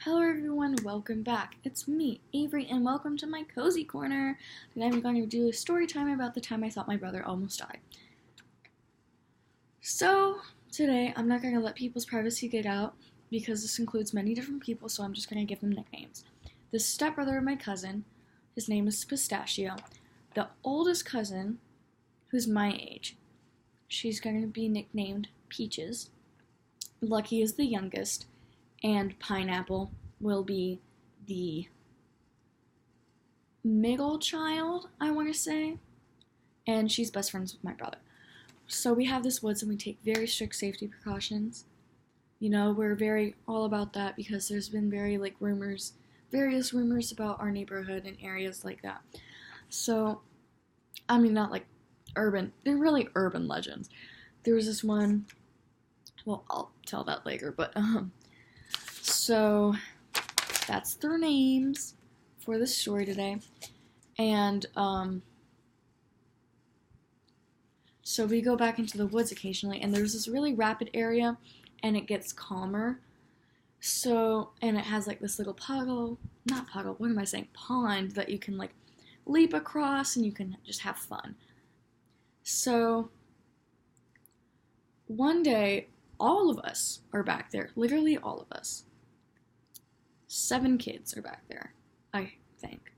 Hello everyone, welcome back. It's me, Avery, and welcome to my cozy corner. Today I'm going to do a story time about the time I thought my brother almost died. So, today I'm not going to let people's privacy get out because this includes many different people, so I'm just going to give them nicknames. The stepbrother of my cousin, his name is Pistachio. The oldest cousin, who's my age, she's going to be nicknamed Peaches. Lucky is the youngest, and Pineapple will be the middle child, I want to say, and she's best friends with my brother. So we have this woods and we take very strict safety precautions. You know, we're very all about that because there's been various rumors about our neighborhood and areas like that. So, I mean, not like urban, they're really urban legends. There was this one, well, I'll tell that later, but, so that's their names for the story today. And, so we go back into the woods occasionally, and there's this really rapid area, and it gets calmer. So, and it has like this little pond that you can like leap across and you can just have fun. So, one day, all of us are back there, literally all of us. 7 kids are back there, I think.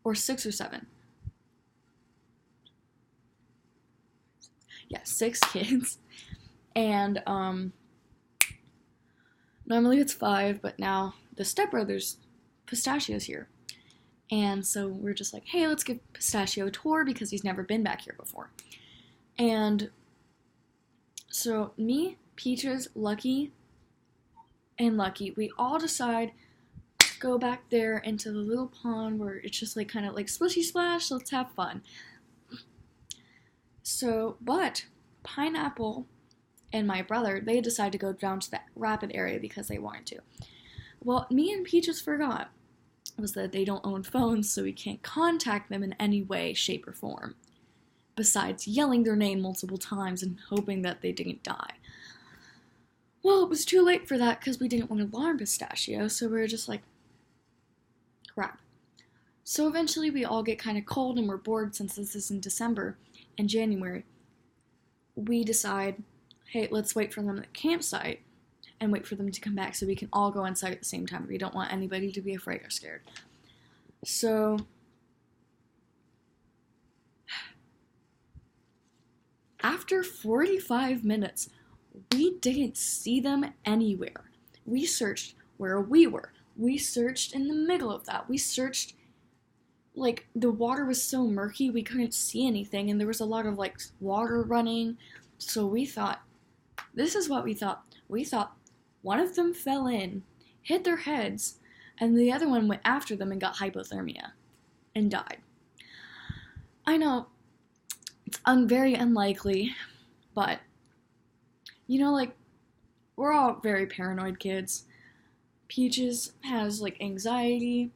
Or 6 or 7. Yeah, 6 kids. And, normally it's 5, but now the stepbrother's Pistachio's here. And so we're just like, hey, let's give Pistachio a tour because he's never been back here before. And so me, Peaches, Lucky, we all decide go back there into the little pond where it's just like kind of like splishy splash, let's have fun. So, but Pineapple and my brother, they decide to go down to that rapid area because they wanted to. Well, me and Peaches forgot was that they don't own phones, so we can't contact them in any way, shape, or form. Besides yelling their name multiple times and hoping that they didn't die. Well, it was too late for that because we didn't want to alarm Pistachio, so we were just like, crap. So eventually we all get kind of cold and we're bored since this is in December and January. We decide, hey, let's wait for them at the campsite and wait for them to come back so we can all go inside at the same time. We don't want anybody to be afraid or scared. So, after 45 minutes, we didn't see them anywhere. We searched where we were. We searched in the middle of that. We searched, like, the water was so murky we couldn't see anything, and there was a lot of, like, water running. So we thought, this is what we thought. We thought one of them fell in, hit their heads, and the other one went after them and got hypothermia and died. I know, it's very unlikely, but, you know, like, we're all very paranoid kids. Peaches has, like, anxiety,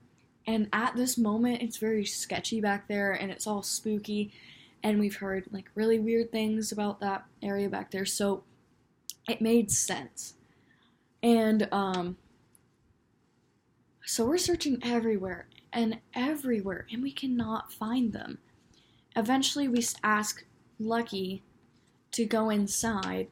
and at this moment, it's very sketchy back there, and it's all spooky, and we've heard, like, really weird things about that area back there, so it made sense. And, so we're searching everywhere, and we cannot find them. Eventually, we ask Lucky to go inside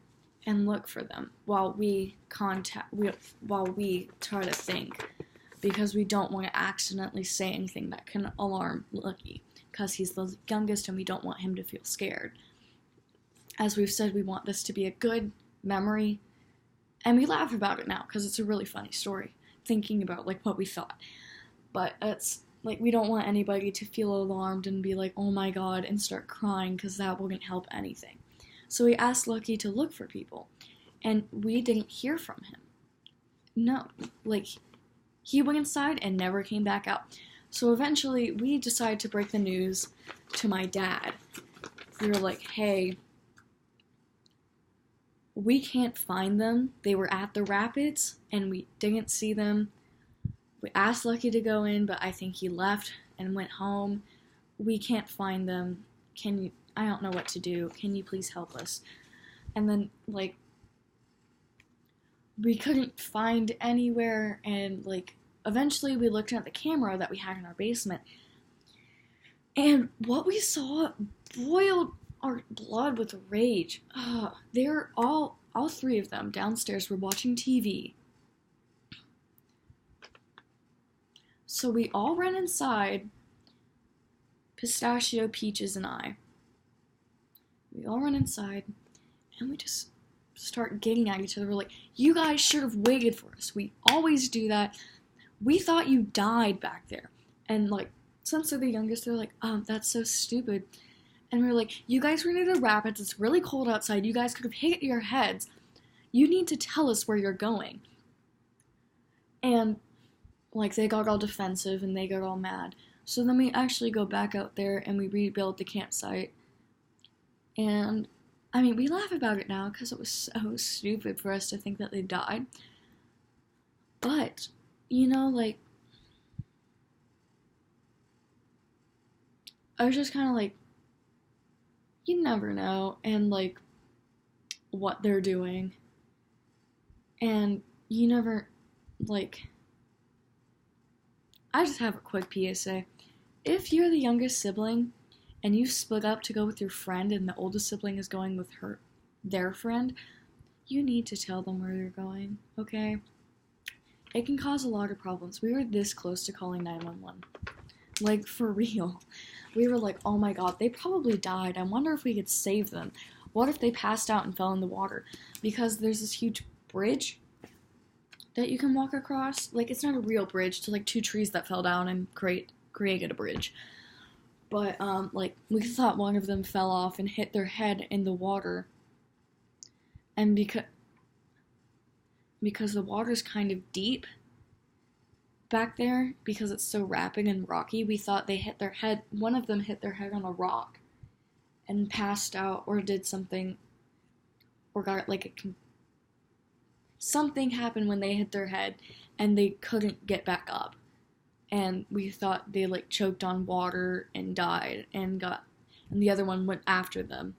and look for them while we try to think, because we don't want to accidentally say anything that can alarm Lucky, because he's the youngest and we don't want him to feel scared. As we've said, we want this to be a good memory, and we laugh about it now because it's a really funny story, thinking about like what we thought. But it's like we don't want anybody to feel alarmed and be like, oh my god, and start crying, because that wouldn't help anything. So we asked Lucky to look for people, and we didn't hear from him. No, like, he went inside and never came back out. So eventually, we decided to break the news to my dad. We were like, hey, we can't find them. They were at the rapids, and we didn't see them. We asked Lucky to go in, but I think he left and went home. We can't find them. I don't know what to do. Can you please help us? And then, like, we couldn't find anywhere, and like eventually we looked at the camera that we had in our basement, and what we saw boiled our blood with rage. They're all three of them downstairs were watching TV. So we all ran inside, Pistachio, Peaches, and I. We all run inside, and we just start getting at each other. We're like, you guys should have waited for us. We always do that. We thought you died back there. And like, since they're the youngest, they're like, that's so stupid. And we're like, you guys were near the rapids. It's really cold outside. You guys could have hit your heads. You need to tell us where you're going. And like, they got all defensive and they got all mad. So then we actually go back out there and we rebuild the campsite. And I mean, we laugh about it now because it was so stupid for us to think that they died. But, you know, like, I was just kind of like, you never know, and like, what they're doing. And you never, like, I just have a quick PSA. If you're the youngest sibling and you split up to go with your friend and the oldest sibling is going with their friend, you need to tell them where you're going, okay? It can cause a lot of problems. We were this close to calling 911. Like, for real. We were like, oh my god, they probably died. I wonder if we could save them. What if they passed out and fell in the water? Because there's this huge bridge that you can walk across. Like, it's not a real bridge to like two trees that fell down and created a bridge. But, like, we thought one of them fell off and hit their head in the water. And because the water's kind of deep back there, because it's so rapid and rocky, we thought one of them hit their head on a rock and passed out or did something, or got like something happened when they hit their head and they couldn't get back up. And we thought they like choked on water and died, and the other one went after them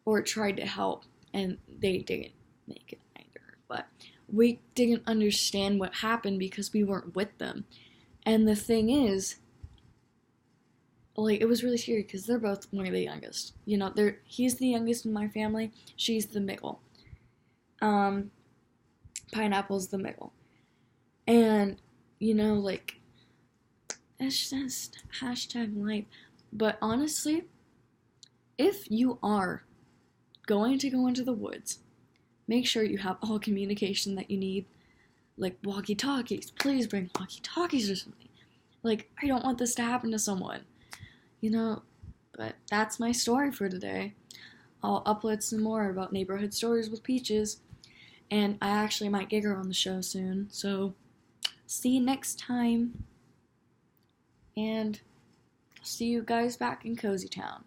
or tried to help, and they didn't make it either. But we didn't understand what happened because we weren't with them. And the thing is, like, it was really scary because they're both one of the youngest. You know, he's the youngest in my family. She's the middle. Pineapple's the middle. And, you know, like, it's just #life. But honestly, if you are going to go into the woods, make sure you have all communication that you need. Like walkie-talkies. Please bring walkie-talkies or something. Like, I don't want this to happen to someone. You know, but that's my story for today. I'll upload some more about neighborhood stories with Peaches. And I actually might get her on the show soon. So, see you next time. And see you guys back in Cozy Town.